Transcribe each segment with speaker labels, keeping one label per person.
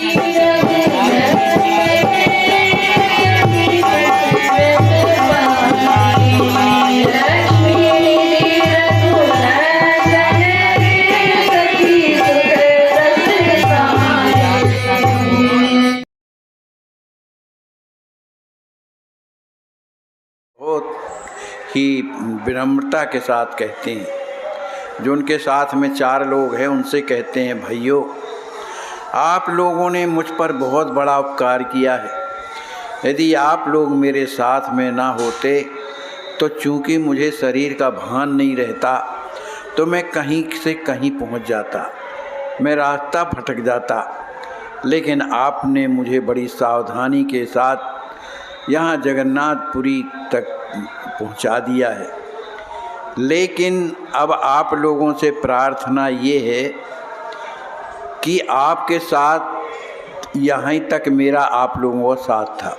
Speaker 1: बहुत ही विनम्रता के साथ कहते हैं। जो उनके साथ में 4 लोग हैं उनसे कहते हैं, भाइयों आप लोगों ने मुझ पर बहुत बड़ा उपकार किया है। यदि आप लोग मेरे साथ में ना होते तो चूँकि मुझे शरीर का भान नहीं रहता तो मैं कहीं से कहीं पहुंच जाता, मैं रास्ता भटक जाता। लेकिन आपने मुझे बड़ी सावधानी के साथ यहाँ जगन्नाथपुरी तक पहुँचा दिया है। लेकिन अब आप लोगों से प्रार्थना ये है कि आपके साथ यहाँ तक मेरा आप लोगों का साथ था।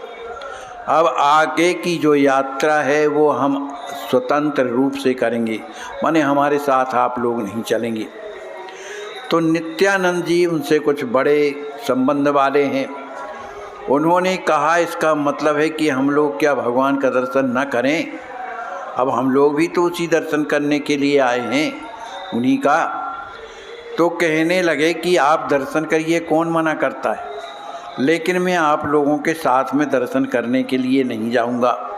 Speaker 1: अब आगे की जो यात्रा है वो हम स्वतंत्र रूप से करेंगे, माने हमारे साथ आप लोग नहीं चलेंगे। तो नित्यानंद जी उनसे कुछ बड़े संबंध वाले हैं। उन्होंने कहा इसका मतलब है कि हम लोग क्या भगवान का दर्शन न करें? अब हम लोग भी तो उसी दर्शन करने के लिए आए हैं उन्हीं का। तो कहने लगे कि आप दर्शन करिए, कौन मना करता है, लेकिन मैं आप लोगों के साथ में दर्शन करने के लिए नहीं जाऊंगा।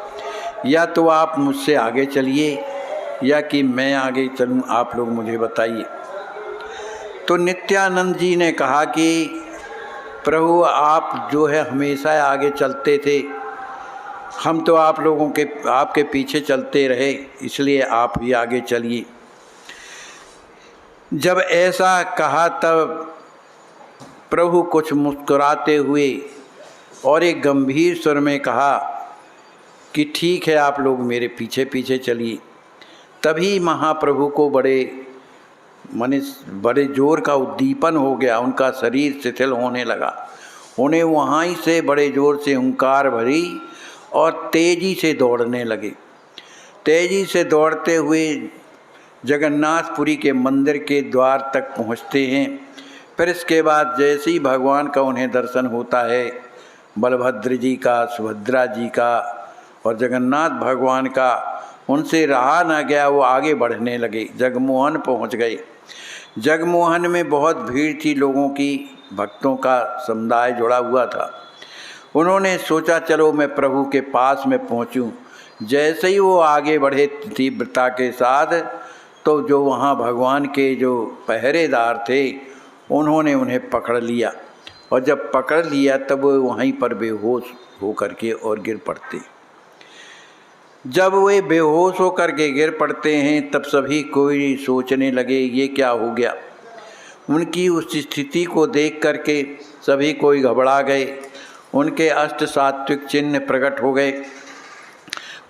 Speaker 1: या तो आप मुझसे आगे चलिए या कि मैं आगे चलूं, आप लोग मुझे बताइए। तो नित्यानंद जी ने कहा कि प्रभु आप जो है हमेशा आगे चलते थे, हम तो आप लोगों के आपके पीछे चलते रहे, इसलिए आप ही आगे चलिए। जब ऐसा कहा तब प्रभु कुछ मुस्कुराते हुए और एक गंभीर स्वर में कहा कि ठीक है आप लोग मेरे पीछे पीछे चलिए। तभी महाप्रभु को बड़े जोर का उद्दीपन हो गया, उनका शरीर शिथिल होने लगा। उन्हें वहाँ ही से बड़े जोर से हुंकार भरी और तेज़ी से दौड़ने लगे। तेज़ी से दौड़ते हुए जगन्नाथपुरी के मंदिर के द्वार तक पहुँचते हैं। फिर इसके बाद जैसे ही भगवान का उन्हें दर्शन होता है, बलभद्र जी का, सुभद्रा जी का और जगन्नाथ भगवान का, उनसे रहा न गया, वो आगे बढ़ने लगे। जगमोहन पहुंच गए। जगमोहन में बहुत भीड़ थी, लोगों की, भक्तों का समुदाय जुड़ा हुआ था। उन्होंने सोचा चलो मैं प्रभु के पास में पहुंचूं। जैसे ही वो आगे बढ़े तीव्रता के साथ, तो जो वहाँ भगवान के जो पहरेदार थे उन्होंने उन्हें पकड़ लिया, और जब पकड़ लिया तब वो वहीं पर बेहोश होकर के और गिर पड़ते। जब वे बेहोश होकर के गिर पड़ते हैं तब सभी कोई सोचने लगे ये क्या हो गया। उनकी उस स्थिति को देख करके सभी कोई घबरा गए। उनके अष्ट सात्विक चिन्ह प्रकट हो गए।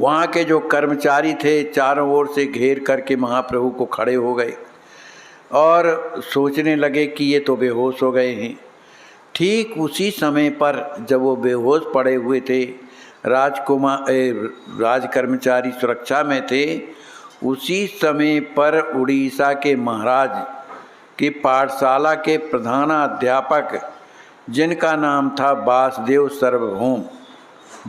Speaker 1: वहाँ के जो कर्मचारी थे चारों ओर से घेर करके महाप्रभु को खड़े हो गए और सोचने लगे कि ये तो बेहोश हो गए हैं। ठीक उसी समय पर जब वो बेहोश पड़े हुए थे, राज कर्मचारी सुरक्षा में थे, उसी समय पर उड़ीसा के महाराज की पाठशाला के प्रधानाध्यापक, जिनका नाम था वासुदेव सार्वभौम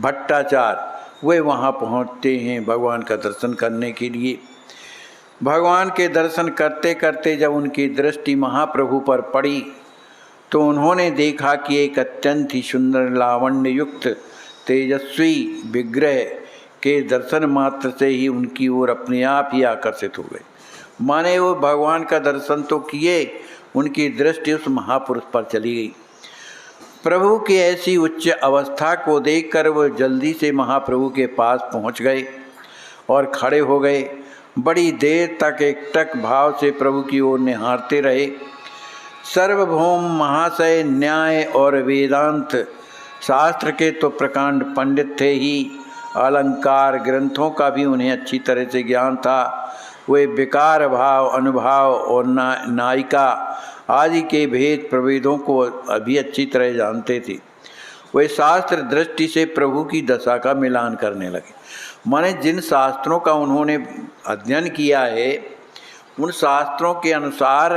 Speaker 1: भट्टाचार्य, वे वहाँ पहुँचते हैं भगवान का दर्शन करने के लिए। भगवान के दर्शन करते करते जब उनकी दृष्टि महाप्रभु पर पड़ी तो उन्होंने देखा कि एक अत्यंत ही सुंदर लावण्य युक्त तेजस्वी विग्रह के दर्शन मात्र से ही उनकी ओर अपने आप ही आकर्षित हो गए। माने वो भगवान का दर्शन तो किए, उनकी दृष्टि उस महापुरुष पर चली गई। प्रभु की ऐसी उच्च अवस्था को देखकर वो जल्दी से महाप्रभु के पास पहुंच गए और खड़े हो गए। बड़ी देर तक एकटक भाव से प्रभु की ओर निहारते रहे। सार्वभौम महाशय न्याय और वेदांत शास्त्र के तो प्रकांड पंडित थे ही, अलंकार ग्रंथों का भी उन्हें अच्छी तरह से ज्ञान था। वे विकार भाव, अनुभाव और नायिका आदि के भेद प्रभेदों को अभी अच्छी तरह जानते थे। वे शास्त्र दृष्टि से प्रभु की दशा का मिलान करने लगे। माने जिन शास्त्रों का उन्होंने अध्ययन किया है उन शास्त्रों के अनुसार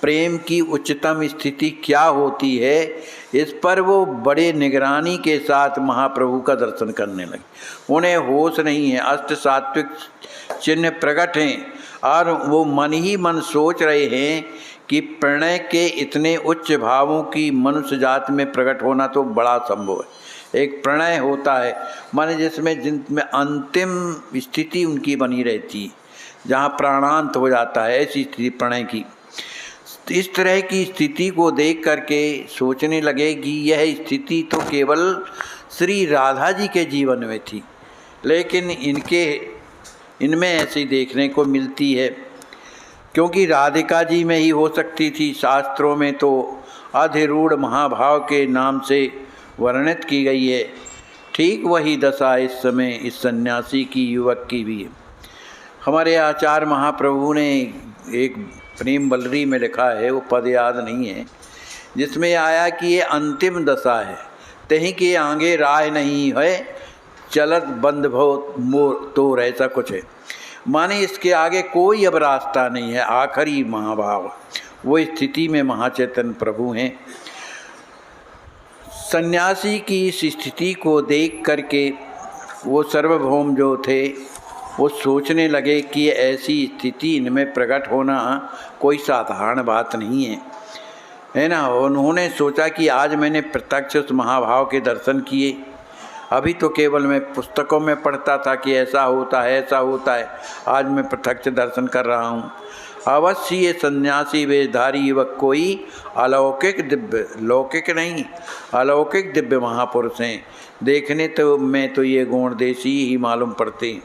Speaker 1: प्रेम की उच्चतम स्थिति क्या होती है, इस पर वो बड़े निगरानी के साथ महाप्रभु का दर्शन करने लगे। उन्हें होश नहीं है, अष्ट सात्विक चिन्ह प्रकट हैं और वो मन ही मन सोच रहे हैं कि प्रणय के इतने उच्च भावों की मनुष्य जात में प्रकट होना तो बड़ा संभव है। एक प्रणय होता है मन जिनमें अंतिम स्थिति उनकी बनी रहती है, जहाँ प्राणांत हो जाता है, ऐसी स्थिति प्रणय की। इस तरह की स्थिति को देख करके सोचने लगे कि यह स्थिति तो केवल श्री राधा जी के जीवन में थी, लेकिन इनमें ऐसी देखने को मिलती है, क्योंकि राधिका जी में ही हो सकती थी। शास्त्रों में तो अधिरूढ़ महाभाव के नाम से वर्णित की गई है। ठीक वही दशा इस समय इस सन्यासी की युवक की भी है। हमारे आचार्य महाप्रभु ने एक प्रेम बलरी में लिखा है, वो पद याद नहीं है, जिसमें आया कि ये अंतिम दशा है, तहीं के आगे राह नहीं है, चलत बंद भो मोर तोर, ऐसा कुछ है। माने इसके आगे कोई अब रास्ता नहीं है, आखिरी महाभाव वो स्थिति में महाचैतन्य प्रभु हैं। सन्यासी की इस स्थिति को देख करके वो सार्वभौम जो थे वो सोचने लगे कि ऐसी स्थिति इनमें प्रकट होना कोई साधारण बात नहीं है ना। उन्होंने सोचा कि आज मैंने प्रत्यक्ष उस महाभाव के दर्शन किए। अभी तो केवल मैं पुस्तकों में पढ़ता था कि ऐसा होता है ऐसा होता है, आज मैं प्रत्यक्ष दर्शन कर रहा हूँ। अवश्य ये सन्यासी वेशधारी युवक कोई अलौकिक दिव्य, लौकिक नहीं, अलौकिक दिव्य महापुरुष हैं। देखने तो में तो ये गौणदेशी ही मालूम पड़ते हैं।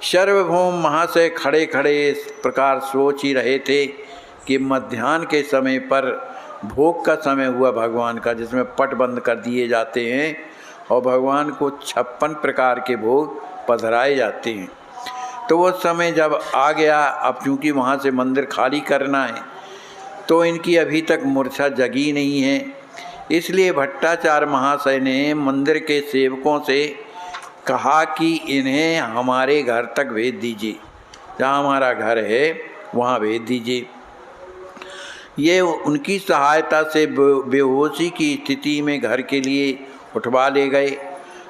Speaker 1: सार्वभौम महाशय खड़े खड़े इस प्रकार सोच ही रहे थे कि मध्याह्न के समय पर भोग का समय हुआ भगवान का, जिसमें पट बंद कर दिए जाते हैं और भगवान को 56 प्रकार के भोग पधराए जाते हैं। तो वो समय जब आ गया, अब चूँकि वहाँ से मंदिर खाली करना है तो इनकी अभी तक मूर्छा जगी नहीं है, इसलिए भट्टाचार्य महाशय ने मंदिर के सेवकों से कहा कि इन्हें हमारे घर तक भेज दीजिए, जहाँ हमारा घर है वहाँ भेज दीजिए। ये उनकी सहायता से बेहोशी की स्थिति में घर के लिए उठवा ले गए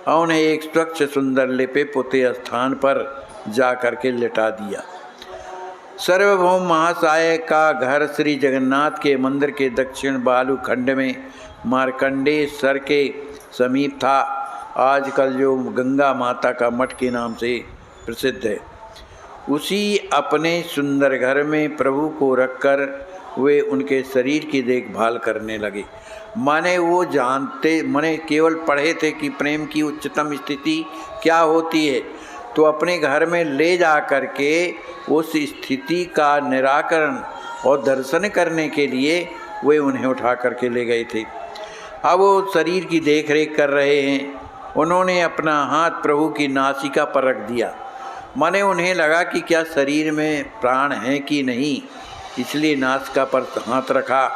Speaker 1: और उन्हें एक स्वच्छ सुंदर लिपे पुते स्थान पर जा कर के लिटा दिया। सार्वभौम महाशय का घर श्री जगन्नाथ के मंदिर के दक्षिण बालू खंड में मार्कंडेय के समीप था। आजकल जो गंगा माता का मठ के नाम से प्रसिद्ध है, उसी अपने सुंदर घर में प्रभु को रखकर वे उनके शरीर की देखभाल करने लगे। माने वो जानते, माने केवल पढ़े थे कि प्रेम की उच्चतम स्थिति क्या होती है, तो अपने घर में ले जा कर के उस स्थिति का निराकरण और दर्शन करने के लिए वे उन्हें उठा करके ले गए थे। अब वो शरीर की देख रेख कर रहे हैं। उन्होंने अपना हाथ प्रभु की नासिका पर रख दिया। माने उन्हें लगा कि क्या शरीर में प्राण है कि नहीं, इसलिए नासिका पर हाथ रखा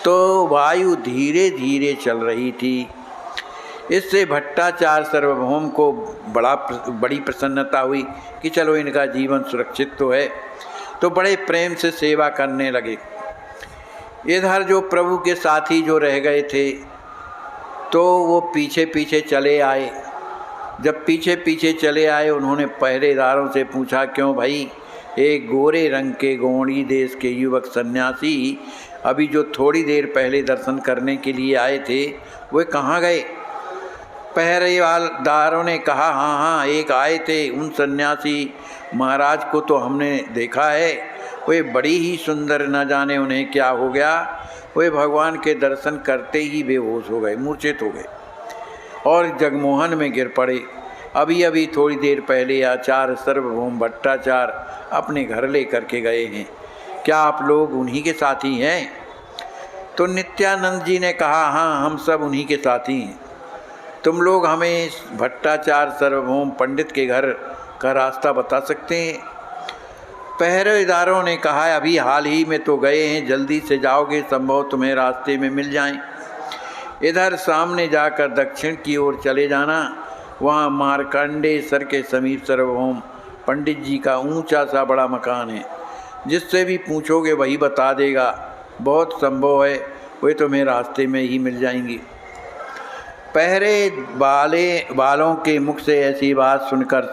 Speaker 1: तो वायु धीरे धीरे चल रही थी। इससे भट्टाचार्य सार्वभौम को बड़ी प्रसन्नता हुई कि चलो इनका जीवन सुरक्षित तो है, तो बड़े प्रेम से सेवा करने लगे। इधर जो प्रभु के साथी जो रह गए थे तो वो पीछे पीछे चले आए। जब पीछे पीछे चले आए, उन्होंने पहरेदारों से पूछा, क्यों भाई, एक गोरे रंग के गौड़ी देश के युवक सन्यासी अभी जो थोड़ी देर पहले दर्शन करने के लिए आए थे वे कहाँ गए? पहरेदारों ने कहा, हाँ एक आए थे, उन सन्यासी महाराज को तो हमने देखा है, वे बड़ी ही सुंदर, न जाने उन्हें क्या हो गया, वे भगवान के दर्शन करते ही बेहोश हो गए, मूर्छित हो गए और जगमोहन में गिर पड़े। अभी अभी थोड़ी देर पहले आचार्य सार्वभौम भट्टाचार्य अपने घर ले करके गए हैं, क्या आप लोग उन्हीं के साथी हैं? तो नित्यानंद जी ने कहा, हाँ हम सब उन्हीं के साथी हैं। तुम लोग हमें भट्टाचार्य सार्वभौम पंडित के घर का रास्ता बता सकते हैं? पहरेदारों ने कहा, अभी हाल ही में तो गए हैं, जल्दी से जाओगे, संभव तुम्हें रास्ते में मिल जाएं। इधर सामने जाकर दक्षिण की ओर चले जाना, वहाँ मार्कंडेय के समीप सार्वभौम पंडित जी का ऊंचा सा बड़ा मकान है, जिससे भी पूछोगे वही बता देगा। बहुत संभव है वे तुम्हें रास्ते में ही मिल जाएंगी। पहरे बालों के मुख से ऐसी बात सुनकर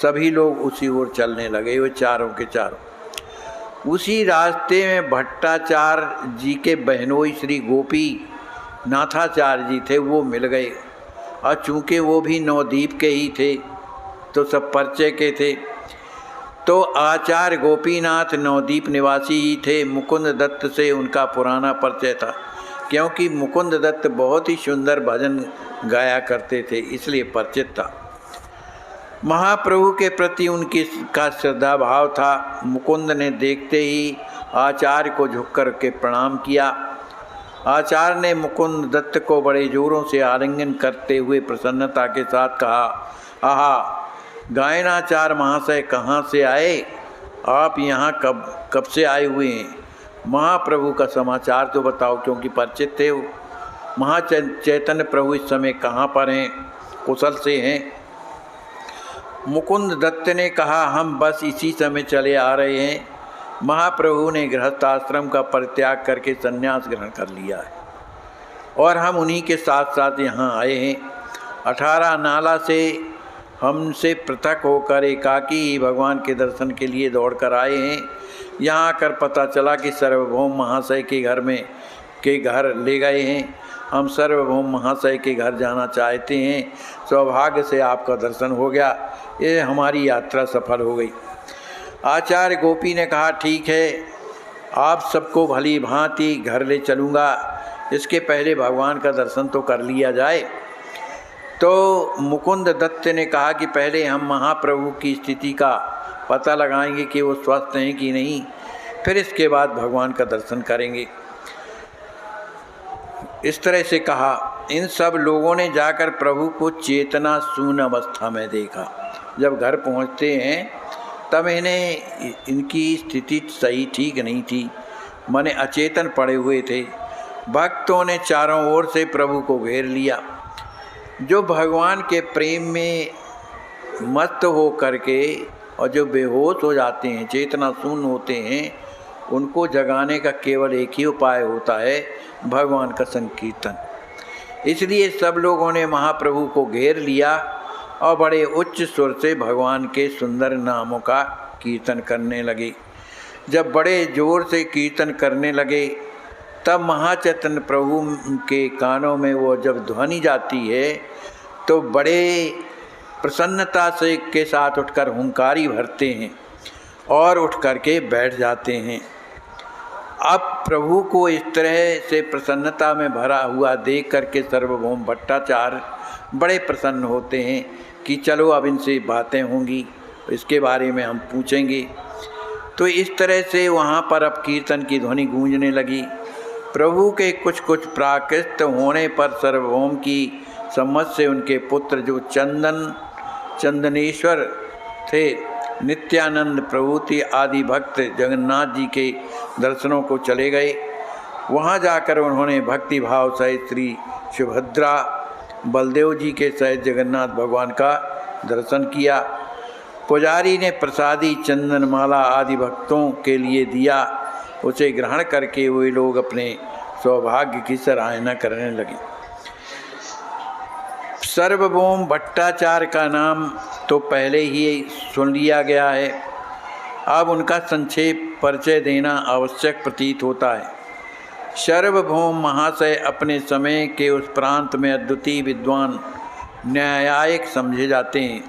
Speaker 1: सभी लोग उसी ओर चलने लगे, वे चारों के चारों। उसी रास्ते में भट्टाचार्य जी के बहनोई श्री गोपी नाथाचार्य जी थे, वो मिल गए। और चूँकि वो भी नवद्वीप के ही थे तो सब परिचय के थे, तो आचार्य गोपीनाथ नवद्वीप निवासी ही थे। मुकुंद दत्त से उनका पुराना परिचय था, क्योंकि मुकुंद दत्त बहुत ही सुंदर भजन गाया करते थे, इसलिए परिचित था। महाप्रभु के प्रति उनकी का श्रद्धा भाव था। मुकुंद ने देखते ही आचार्य को झुक कर के प्रणाम किया। आचार्य ने मुकुंद दत्त को बड़े जोरों से आलिंगन करते हुए प्रसन्नता के साथ कहा, आहा गायनाचार्य महाशय कहाँ से आए? आप यहाँ कब से आए हुए हैं? महाप्रभु का समाचार तो बताओ, क्योंकि परिचित थे वो। महाचैतन्य प्रभु इस समय कहाँ पर हैं? कुशल से हैं? मुकुंद दत्त ने कहा, हम बस इसी समय चले आ रहे हैं। महाप्रभु ने गृहस्थाश्रम का परित्याग करके संन्यास ग्रहण कर लिया है और हम उन्हीं के साथ साथ यहाँ आए हैं। 18 नाला से हमसे पृथक होकर एकाकी ही भगवान के दर्शन के लिए दौड़ कर आए हैं। यहाँ आकर पता चला कि सार्वभौम महाशय के घर ले गए हैं। हम सार्वभौम महाशय के घर जाना चाहते हैं। सौभाग्य से आपका दर्शन हो गया, ये हमारी यात्रा सफल हो गई। आचार्य गोपी ने कहा, ठीक है, आप सबको भली भांति घर ले चलूँगा, इसके पहले भगवान का दर्शन तो कर लिया जाए। तो मुकुंद दत्त ने कहा कि पहले हम महाप्रभु की स्थिति का पता लगाएंगे कि वो स्वस्थ हैं कि नहीं, फिर इसके बाद भगवान का दर्शन करेंगे। इस तरह से कहा। इन सब लोगों ने जाकर प्रभु को चेतना शून्य अवस्था में देखा। जब घर पहुंचते हैं तब इन्हें इनकी स्थिति सही ठीक नहीं थी, माने अचेतन पड़े हुए थे। भक्तों ने चारों ओर से प्रभु को घेर लिया। जो भगवान के प्रेम में मस्त हो करके और जो बेहोश हो जाते हैं, चेतना शून्य होते हैं, उनको जगाने का केवल एक ही उपाय होता है, भगवान का संकीर्तन। इसलिए सब लोगों ने महाप्रभु को घेर लिया और बड़े उच्च सुर से भगवान के सुंदर नामों का कीर्तन करने लगे। जब बड़े जोर से कीर्तन करने लगे तब महाचैतन्य प्रभु के कानों में वो जब ध्वनि जाती है तो बड़े प्रसन्नता से के साथ उठकर हुंकारी भरते हैं और उठ करके बैठ जाते हैं। अब प्रभु को इस तरह से प्रसन्नता में भरा हुआ देख करके सार्वभौम भट्टाचार्य बड़े प्रसन्न होते हैं कि चलो अब इनसे बातें होंगी, इसके बारे में हम पूछेंगे। तो इस तरह से वहाँ पर अब कीर्तन की ध्वनि गूंजने लगी। प्रभु के कुछ कुछ प्राकृत होने पर सार्वभौम की सम्मत से उनके पुत्र जो चंदनेश्वर थे, नित्यानंद प्रभुति आदि भक्त जगन्नाथ जी के दर्शनों को चले गए। वहाँ जाकर उन्होंने भक्ति भाव सहित श्री सुभद्रा बलदेव जी के सहित जगन्नाथ भगवान का दर्शन किया। पुजारी ने प्रसादी चंदनमाला आदि भक्तों के लिए दिया। उसे ग्रहण करके वे लोग अपने सौभाग्य की सराहना करने लगे। सार्वभौम भट्टाचार्य का नाम तो पहले ही सुन लिया गया है, अब उनका संक्षेप परिचय देना आवश्यक प्रतीत होता है। सार्वभौम महाशय अपने समय के उस प्रांत में अद्वितीय विद्वान न्यायिक समझे जाते हैं।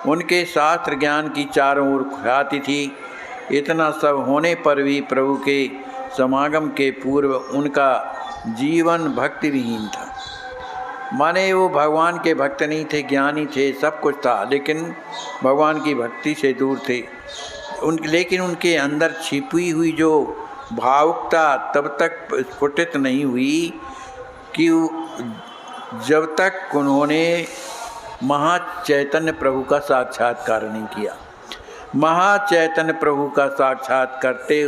Speaker 1: उनके शास्त्र ज्ञान की चारों ओर ख्याति थी। इतना सब होने पर भी प्रभु के समागम के पूर्व उनका जीवन भक्ति विहीन था। माने वो भगवान के भक्त नहीं थे, ज्ञानी थे, सब कुछ था, लेकिन भगवान की भक्ति से दूर थे। लेकिन उनके अंदर छिपी हुई जो भावुकता तब तक स्फुटित नहीं हुई कि जब तक उन्होंने महाचैतन्य प्रभु का साक्षात्कार नहीं किया। महाचैतन्य प्रभु का साक्षात करते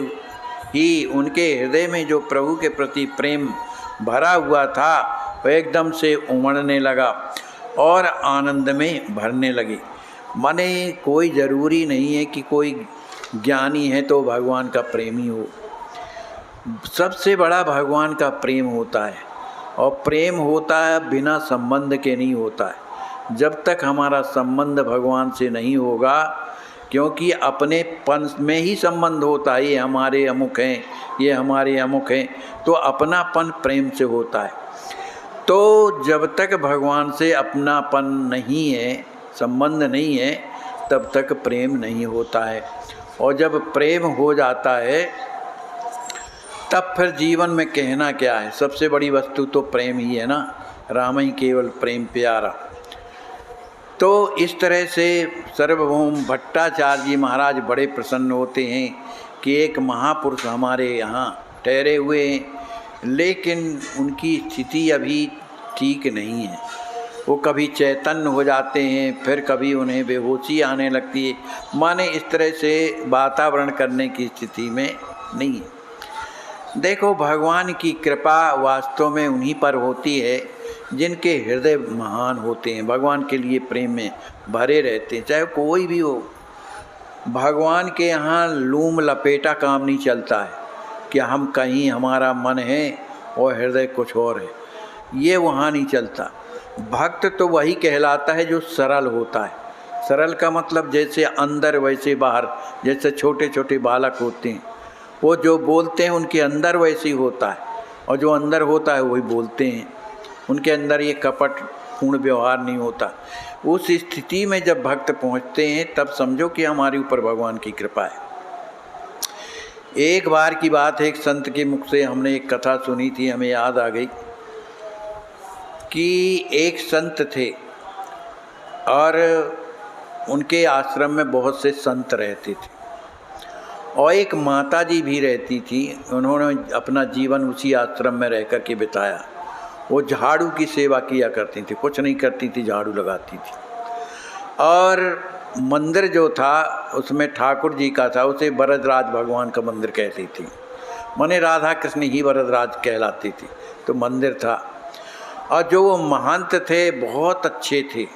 Speaker 1: ही उनके हृदय में जो प्रभु के प्रति प्रेम भरा हुआ था वह एकदम से उमड़ने लगा और आनंद में भरने लगे। माने कोई ज़रूरी नहीं है कि कोई ज्ञानी है तो भगवान का प्रेमी हो। सबसे बड़ा भगवान का प्रेम होता है, और प्रेम होता है बिना संबंध के नहीं होता है। जब तक हमारा संबंध भगवान से नहीं होगा, क्योंकि अपनेपन में ही संबंध होता है, ये हमारे अमुक हैं, ये हमारे अमुक हैं, तो अपनापन प्रेम से होता है। तो जब तक भगवान से अपनापन नहीं है, संबंध नहीं है, तब तक प्रेम नहीं होता है। और जब प्रेम हो जाता है तब फिर जीवन में कहना क्या है। सबसे बड़ी वस्तु तो प्रेम ही है ना, राम ही केवल प्रेम प्यारा। तो इस तरह से सार्वभौम भट्टाचार्य जी महाराज बड़े प्रसन्न होते हैं कि एक महापुरुष हमारे यहाँ ठहरे हुए हैं, लेकिन उनकी स्थिति अभी ठीक नहीं है। वो कभी चैतन्य हो जाते हैं, फिर कभी उन्हें बेहोशी आने लगती है, माने इस तरह से वातावरण करने की स्थिति में नहीं है। देखो, भगवान की कृपा वास्तव में उन्हीं पर होती है जिनके हृदय महान होते हैं, भगवान के लिए प्रेम में भरे रहते हैं, चाहे कोई भी हो। भगवान के यहाँ लूम लपेटा काम नहीं चलता है कि हम कहीं हमारा मन है और हृदय कुछ और है, ये वहाँ नहीं चलता। भक्त तो वही कहलाता है जो सरल होता है। सरल का मतलब जैसे अंदर वैसे बाहर, जैसे छोटे छोटे बालक होते हैं, वो जो बोलते हैं उनके अंदर वैसे ही होता है, और जो अंदर होता है वही बोलते हैं, उनके अंदर ये कपट पूर्ण व्यवहार नहीं होता। उस स्थिति में जब भक्त पहुंचते हैं तब समझो कि हमारे ऊपर भगवान की कृपा है। एक बार की बात है, एक संत के मुख से हमने एक कथा सुनी थी, हमें याद आ गई कि एक संत थे और उनके आश्रम में बहुत से संत रहते थे, और एक माता जी भी रहती थी। उन्होंने अपना जीवन उसी आश्रम में रह कर के बिताया। वो झाड़ू की सेवा किया करती थी, कुछ नहीं करती थी, झाड़ू लगाती थी। और मंदिर जो था उसमें ठाकुर जी का था, उसे वरदराज भगवान का मंदिर कहती थी, माने राधा कृष्ण ही वरदराज कहलाती थी, तो मंदिर था। और जो वो महंत थे बहुत अच्छे थे,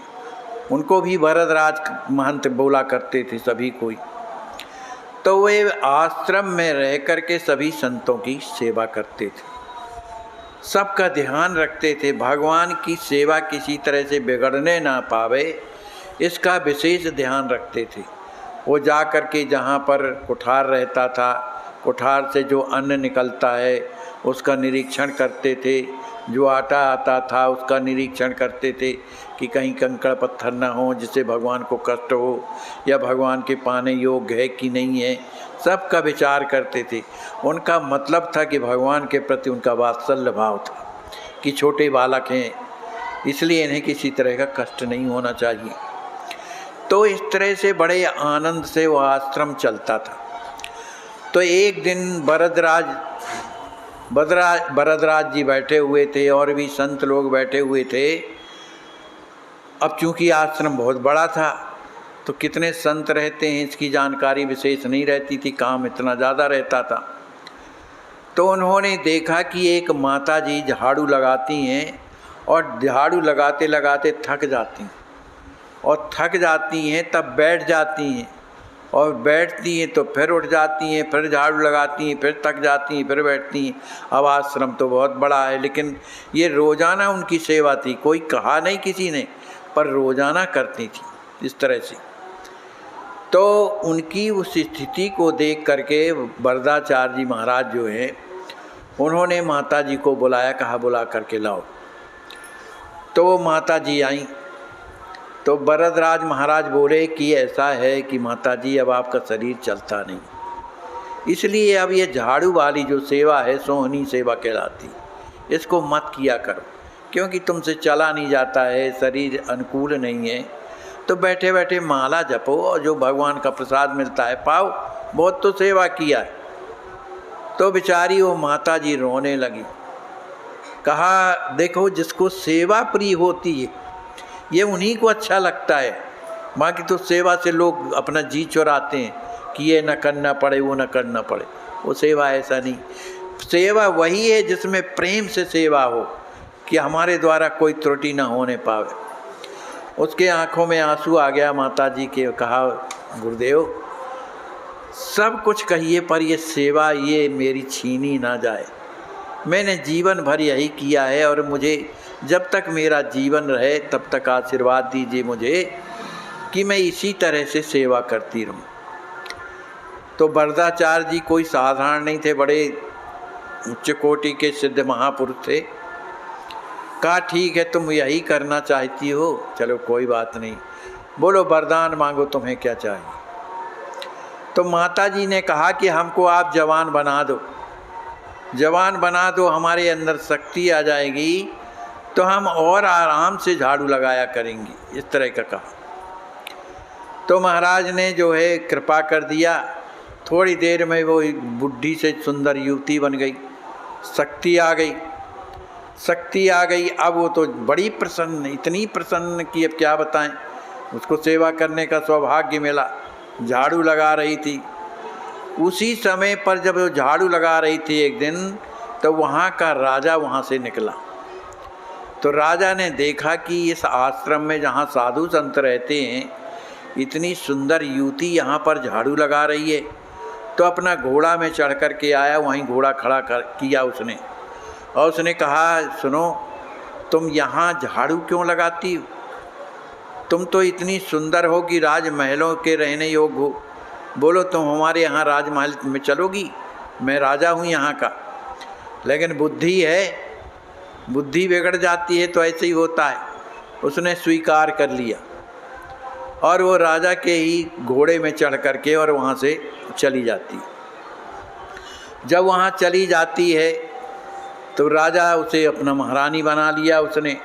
Speaker 1: उनको भी वरदराज महंत बोला करते थे सभी कोई। तो वे आश्रम में रह कर के सभी संतों की सेवा करते थे, सबका ध्यान रखते थे, भगवान की सेवा किसी तरह से बिगड़ने ना पावे इसका विशेष ध्यान रखते थे। वो जा कर के जहाँ पर कुठार रहता था, कुठार से जो अन्न निकलता है उसका निरीक्षण करते थे, जो आटा आता था उसका निरीक्षण करते थे कि कहीं कंकड़ पत्थर ना हो जिससे भगवान को कष्ट हो, या भगवान के पाने योग्य है कि नहीं है, सबका विचार करते थे। उनका मतलब था कि भगवान के प्रति उनका वात्सल्य भाव था कि छोटे बालक हैं, इसलिए इन्हें किसी तरह का कष्ट नहीं होना चाहिए। तो इस तरह से बड़े आनंद से वह आश्रम चलता था। तो एक दिन वरदराज जी बैठे हुए थे और भी संत लोग बैठे हुए थे। अब चूँकि आश्रम बहुत बड़ा था तो कितने संत रहते हैं इसकी जानकारी विशेष नहीं रहती थी, काम इतना ज़्यादा रहता था। तो उन्होंने देखा कि एक माता जी झाड़ू लगाती हैं और झाड़ू लगाते लगाते थक जाती हैं, और थक जाती हैं तब बैठ जाती हैं, और बैठती हैं तो फिर उठ जाती हैं, फिर झाड़ू लगाती हैं, फिर थक जाती हैं, फिर बैठती हैं। अब आश्रम तो बहुत बड़ा है, लेकिन ये रोज़ाना उनकी सेवा थी, कोई कहा नहीं किसी ने, पर रोज़ाना करती थी इस तरह से। तो उनकी उस स्थिति को देख करके वरदाचार्य जी महाराज जो हैं उन्होंने माता जी को बुलाया, कहा बुला करके लाओ। तो वो माता जी आई। तो वरदराज महाराज बोले कि ऐसा है कि माता जी अब आपका शरीर चलता नहीं, इसलिए अब ये झाड़ू वाली जो सेवा है सोहनी सेवा कहलाती, इसको मत किया करो, क्योंकि तुमसे चला नहीं जाता है, शरीर अनुकूल नहीं है। तो बैठे बैठे माला जपो और जो भगवान का प्रसाद मिलता है पाओ, बहुत तो सेवा किया है। तो बेचारी वो माता जी रोने लगी। कहा देखो, जिसको सेवा प्रिय होती है ये उन्हीं को अच्छा लगता है, बाकी तो सेवा से लोग अपना जी चुराते हैं कि ये न करना पड़े वो न करना पड़े। वो सेवा ऐसा नहीं, सेवा वही है जिसमें प्रेम से सेवा हो कि हमारे द्वारा कोई त्रुटि ना होने पावे। उसके आंखों में आंसू आ गया माता जी के। कहा गुरुदेव सब कुछ कहिए पर ये सेवा ये मेरी छीनी ना जाए। मैंने जीवन भर यही किया है और मुझे जब तक मेरा जीवन रहे तब तक आशीर्वाद दीजिए मुझे कि मैं इसी तरह से सेवा करती रहूं। तो वरदाचार्य जी कोई साधारण नहीं थे, बड़े उच्च कोटि के सिद्ध महापुरुष थे। कहा ठीक है तुम यही करना चाहती हो, चलो कोई बात नहीं, बोलो वरदान मांगो, तुम्हें क्या चाहिए। तो माता जी ने कहा कि हमको आप जवान बना दो, जवान बना दो, हमारे अंदर शक्ति आ जाएगी तो हम और आराम से झाड़ू लगाया करेंगी, इस तरह का कहा। तो महाराज ने जो है कृपा कर दिया, थोड़ी देर में वो बुढ़ी से सुंदर युवती बन गई, शक्ति आ गई, शक्ति आ गई। अब वो तो बड़ी प्रसन्न, इतनी प्रसन्न कि अब क्या बताएं, उसको सेवा करने का सौभाग्य मिला, झाड़ू लगा रही थी। उसी समय पर जब वो झाड़ू लगा रही थी एक दिन, तो वहाँ का राजा वहाँ से निकला। तो राजा ने देखा कि इस आश्रम में जहाँ साधु संत रहते हैं, इतनी सुंदर युवती यहाँ पर झाड़ू लगा रही है। तो अपना घोड़ा में चढ़ कर के आया, वहीं घोड़ा खड़ा किया उसने, और उसने कहा सुनो, तुम यहाँ झाड़ू क्यों लगाती हो? तुम तो इतनी सुंदर हो कि राजमहलों के रहने योग्य हो, बोलो तुम हमारे यहाँ राजमहल में चलोगी? मैं राजा हूँ यहाँ का। लेकिन बुद्धि है, बुद्धि बिगड़ जाती है तो ऐसे ही होता है। उसने स्वीकार कर लिया और वो राजा के ही घोड़े में चढ़ करके और वहाँ से चली जाती। जब वहाँ चली जाती है तो राजा उसे अपना महारानी बना लिया उसने।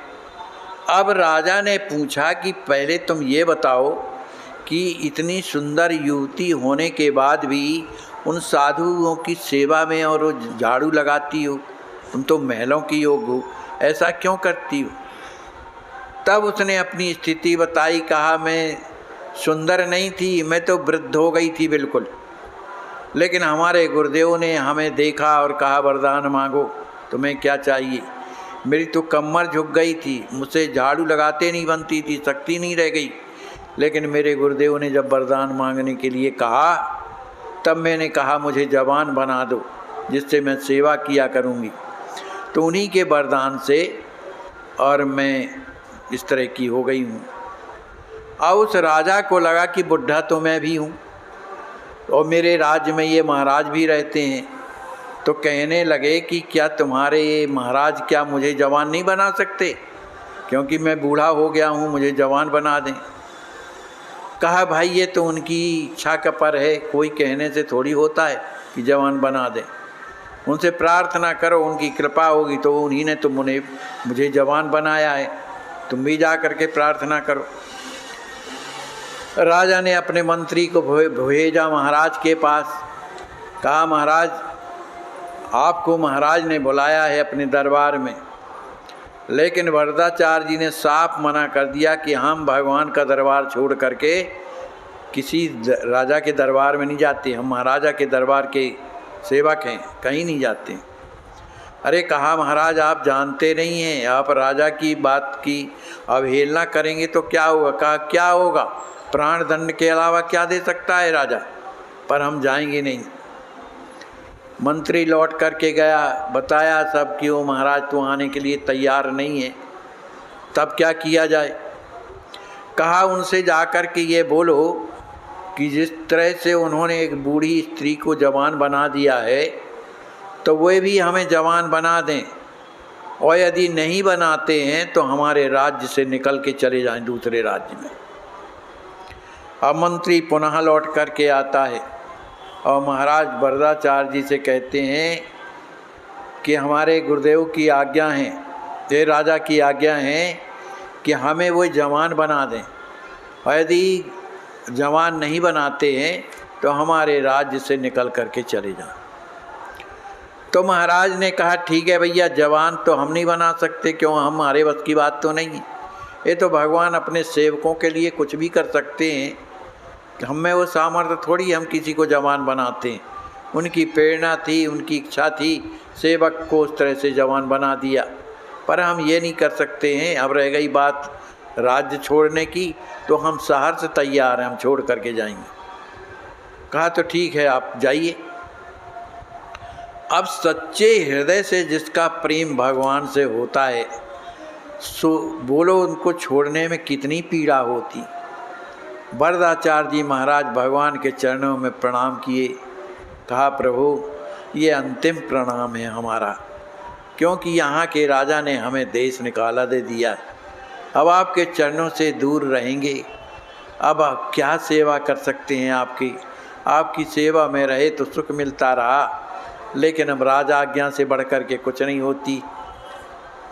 Speaker 1: अब राजा ने पूछा कि पहले तुम ये बताओ कि इतनी सुंदर युवती होने के बाद भी उन साधुओं की सेवा में और वो झाड़ू लगाती हो, तुम तो महलों की योग्य हो, ऐसा क्यों करती हो? तब उसने अपनी स्थिति बताई, कहा मैं सुंदर नहीं थी, मैं तो वृद्ध हो गई थी बिल्कुल, लेकिन हमारे गुरुदेव ने हमें देखा और कहा वरदान मांगो, तुम्हें क्या चाहिए? मेरी तो कमर झुक गई थी, मुझसे झाड़ू लगाते नहीं बनती थी, शक्ति नहीं रह गई। लेकिन मेरे गुरुदेव ने जब वरदान मांगने के लिए कहा, तब मैंने कहा मुझे जवान बना दो जिससे मैं सेवा किया करूँगी। तो उन्हीं के वरदान से और मैं इस तरह की हो गई हूँ। अब उस राजा को लगा कि बुढ़ा तो मैं भी हूँ और मेरे राज्य में ये महाराज भी रहते हैं, तो कहने लगे कि क्या तुम्हारे ये महाराज क्या मुझे जवान नहीं बना सकते, क्योंकि मैं बूढ़ा हो गया हूँ, मुझे जवान बना दें। कहा भाई ये तो उनकी इच्छा का पर है, कोई कहने से थोड़ी होता है कि जवान बना दें। उनसे प्रार्थना करो, उनकी कृपा होगी तो उन्हीं ने तो मुझे जवान बनाया है, तुम भी जा करके प्रार्थना करो। राजा ने अपने मंत्री को भेजा महाराज के पास, कहा महाराज आपको महाराज ने बुलाया है अपने दरबार में, लेकिन वरदाचार्य जी ने साफ मना कर दिया कि हम भगवान का दरबार छोड़ करके किसी राजा के दरबार में नहीं जाते, हम महाराजा के दरबार के सेवक हैं, कहीं नहीं जाते। अरे कहा महाराज आप जानते नहीं हैं, आप राजा की बात की अवहेलना करेंगे तो क्या होगा? कहा क्या होगा, प्राण दंड के अलावा क्या दे सकता है राजा, पर हम जाएंगे नहीं। मंत्री लौट करके गया, बताया सब कि वो महाराज तो आने के लिए तैयार नहीं है, तब क्या किया जाए? कहा उनसे जाकर के ये बोलो कि जिस तरह से उन्होंने एक बूढ़ी स्त्री को जवान बना दिया है तो वे भी हमें जवान बना दें, और यदि नहीं बनाते हैं तो हमारे राज्य से निकल के चले जाएं दूसरे राज्य में। अब मंत्री पुनः लौट करके आता है और महाराज वरदाचार्य जी से कहते हैं कि हमारे गुरुदेव की आज्ञा है, ये राजा की आज्ञा है कि हमें वो जवान बना दें, और यदि जवान नहीं बनाते हैं तो हमारे राज्य से निकल करके चले जाएं। तो महाराज ने कहा ठीक है भैया, जवान तो हम नहीं बना सकते, क्यों, हमारे बस की बात तो नहीं है, ये तो भगवान अपने सेवकों के लिए कुछ भी कर सकते हैं, हम में वो सामर्थ्य थोड़ी हम किसी को जवान बनाते हैं। उनकी प्रेरणा थी, उनकी इच्छा थी, सेवक को उस तरह से जवान बना दिया, पर हम ये नहीं कर सकते हैं। अब रह गई बात राज्य छोड़ने की, तो हम शहर से तैयार हैं, हम छोड़ करके जाएंगे। कहा तो ठीक है, आप जाइए। अब सच्चे हृदय से जिसका प्रेम भगवान से होता है, सो बोलो उनको छोड़ने में कितनी पीड़ा होती। वरदाचार्य जी महाराज भगवान के चरणों में प्रणाम किए। कहा प्रभु ये अंतिम प्रणाम है हमारा, क्योंकि यहाँ के राजा ने हमें देश निकाला दे दिया, अब आपके चरणों से दूर रहेंगे, अब आप क्या सेवा कर सकते हैं आपकी। आपकी सेवा में रहे तो सुख मिलता रहा, लेकिन अब राजा आज्ञा से बढ़कर के कुछ नहीं होती।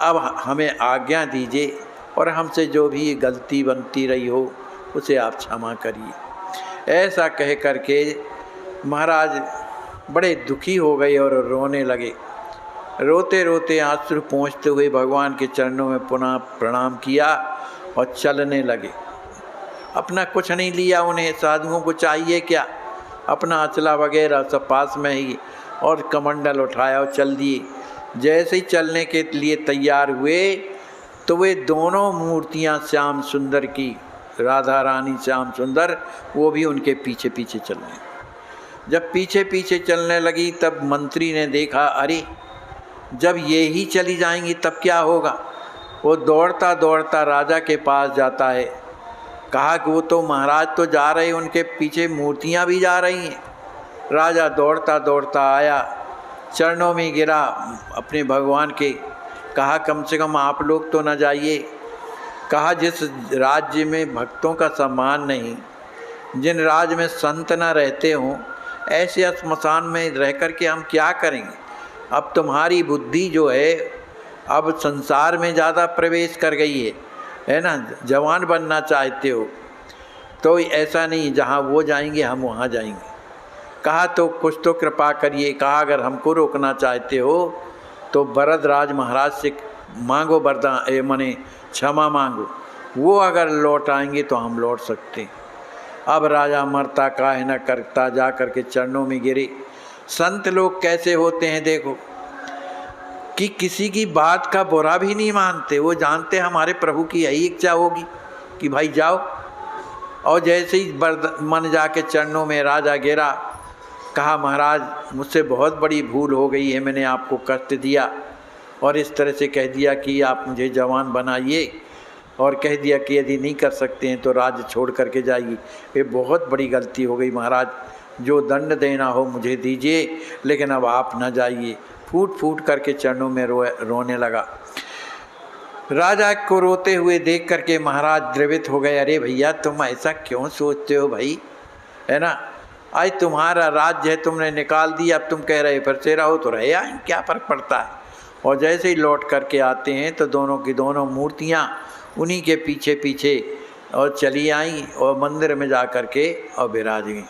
Speaker 1: अब हमें आज्ञा दीजिए और हमसे जो भी गलती बनती रही हो उसे आप क्षमा करिए। ऐसा कह करके महाराज बड़े दुखी हो गए और रोने लगे। रोते रोते आंसू पहुँचते हुए भगवान के चरणों में पुनः प्रणाम किया और चलने लगे। अपना कुछ नहीं लिया, उन्हें साधुओं को चाहिए क्या, अपना अचला वगैरह सब पास में ही और कमंडल उठाया और चल दिए। जैसे ही चलने के लिए तैयार हुए तो वे दोनों मूर्तियां श्याम सुंदर की, राधा रानी श्याम सुंदर, वो भी उनके पीछे पीछे चलने। जब पीछे पीछे चलने लगी तब मंत्री ने देखा, अरे जब ये ही चली जाएंगी तब क्या होगा। वो दौड़ता दौड़ता राजा के पास जाता है। कहा कि वो तो महाराज तो जा रहे, उनके पीछे मूर्तियां भी जा रही हैं। राजा दौड़ता दौड़ता आया, चरणों में गिरा अपने भगवान के। कहा कम से कम आप लोग तो न जाइए। कहा जिस राज्य में भक्तों का सम्मान नहीं, जिन राज्य में संत न रहते हों, ऐसे श्मशान में रह कर के हम क्या करेंगे। अब तुम्हारी बुद्धि जो है अब संसार में ज़्यादा प्रवेश कर गई है ना, जवान बनना चाहते हो तो ऐसा नहीं, जहाँ वो जाएंगे हम वहाँ जाएंगे। कहा तो कुछ तो कृपा करिए। कहा अगर हमको रोकना चाहते हो तो भरतराज महाराज से मांगो वरदान, मने क्षमा मांगो, वो अगर लौट आएंगे तो हम लौट सकते। अब राजा मरता काहे न करता जा कर के चरणों में गिरे। संत लोग कैसे होते हैं देखो, कि किसी की बात का बुरा भी नहीं मानते। वो जानते हमारे प्रभु की यही इच्छा होगी कि भाई जाओ। और जैसे ही मन जाके चरणों में राजा गिरा। कहा महाराज मुझसे बहुत बड़ी भूल हो गई है, मैंने आपको कष्ट दिया और इस तरह से कह दिया कि आप मुझे जवान बनाइए, और कह दिया कि यदि नहीं कर सकते हैं तो राज्य छोड़ करके जाइए। ये बहुत बड़ी गलती हो गई महाराज, जो दंड देना हो मुझे दीजिए, लेकिन अब आप न जाइए। फूट फूट करके चरणों में रोने लगा। राजा को रोते हुए देख करके महाराज द्रवित हो गए। अरे भैया तुम ऐसा क्यों सोचते हो भाई, है ना, आज तुम्हारा राज्य है, तुमने निकाल दिया, अब तुम कह रहे फिर से रहो तो रहे आए, क्या फ़र्क पड़ता है। और जैसे ही लौट करके आते हैं तो दोनों की दोनों मूर्तियाँ उन्हीं के पीछे पीछे और चली आई और मंदिर में जा कर के और विराज गई।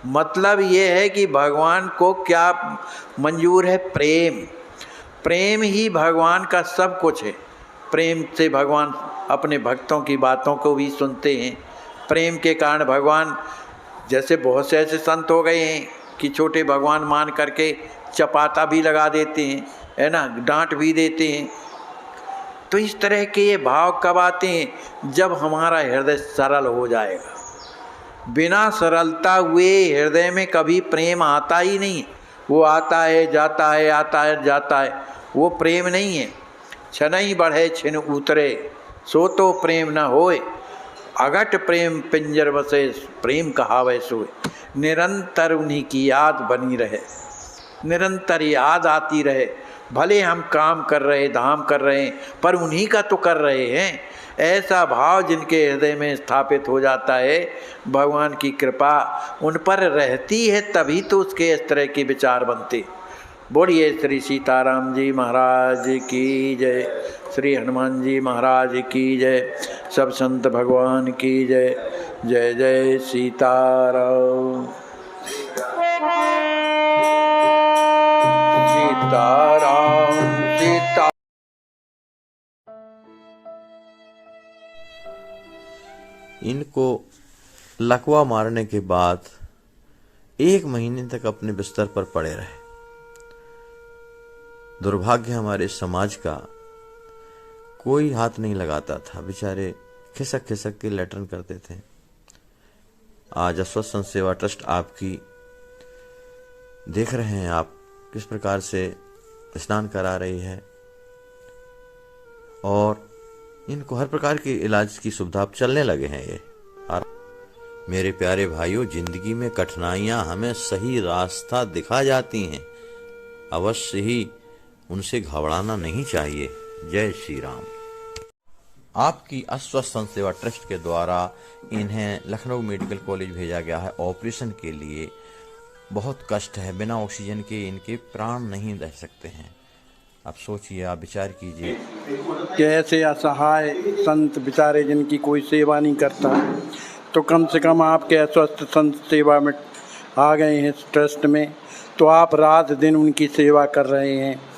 Speaker 1: मतलब ये है कि भगवान को क्या मंजूर है, प्रेम। प्रेम ही भगवान का सब कुछ है। प्रेम से भगवान अपने भक्तों की बातों को भी सुनते हैं। प्रेम के कारण भगवान, जैसे बहुत से ऐसे संत हो गए हैं कि छोटे भगवान मान करके चपाता भी लगा देते हैं, है ना, डांट भी देते हैं। तो इस तरह के ये भाव कब आते हैं, जब हमारा हृदय सरल हो जाएगा। बिना सरलता हुए हृदय में कभी प्रेम आता ही नहीं। वो आता है जाता है, आता है जाता है, वो प्रेम नहीं है। छनई बढ़े छिन उतरे, सो तो प्रेम न होए, अगट प्रेम पिंजर बसे, प्रेम कहावे सोए। निरंतर उन्हीं की याद बनी रहे, निरंतर याद आती रहे। भले हम काम कर रहे, धाम कर रहे हैं, पर उन्हीं का तो कर रहे हैं। ऐसा भाव जिनके हृदय में स्थापित हो जाता है, भगवान की कृपा उन पर रहती है, तभी तो उसके इस तरह के विचार बनते। बोलिए श्री सीताराम जी महाराज की जय, श्री हनुमान जी महाराज की जय, सब संत भगवान की जय। जय जय सीताराम, सीताराम सीता।
Speaker 2: इनको लकवा मारने के बाद 1 महीने तक अपने बिस्तर पर पड़े रहे। दुर्भाग्य हमारे समाज का, कोई हाथ नहीं लगाता था, बेचारे खिसक खिसक के लेटरन करते थे। आज अस्वस्थ संत सेवा ट्रस्ट आपकी देख रहे हैं आप किस प्रकार से स्नान करा रही है और इनको हर प्रकार के इलाज की सुविधा अब चलने लगे हैं ये। और मेरे प्यारे भाइयों, जिंदगी में कठिनाइयां हमें सही रास्ता दिखा जाती हैं, अवश्य ही उनसे घबराना नहीं चाहिए। जय श्री राम। आपकी अस्वस्थ संत सेवा ट्रस्ट के द्वारा इन्हें लखनऊ मेडिकल कॉलेज भेजा गया है ऑपरेशन के लिए। बहुत कष्ट है, बिना ऑक्सीजन के इनके प्राण नहीं रह सकते हैं। आप सोचिए, आप विचार कीजिए
Speaker 1: कि ऐसे असहाय संत बेचारे जिनकी कोई सेवा नहीं करता, तो कम से कम आपके अस्वस्थ संत सेवा में आ गए हैं इस ट्रस्ट में, तो आप रात दिन उनकी सेवा कर रहे हैं।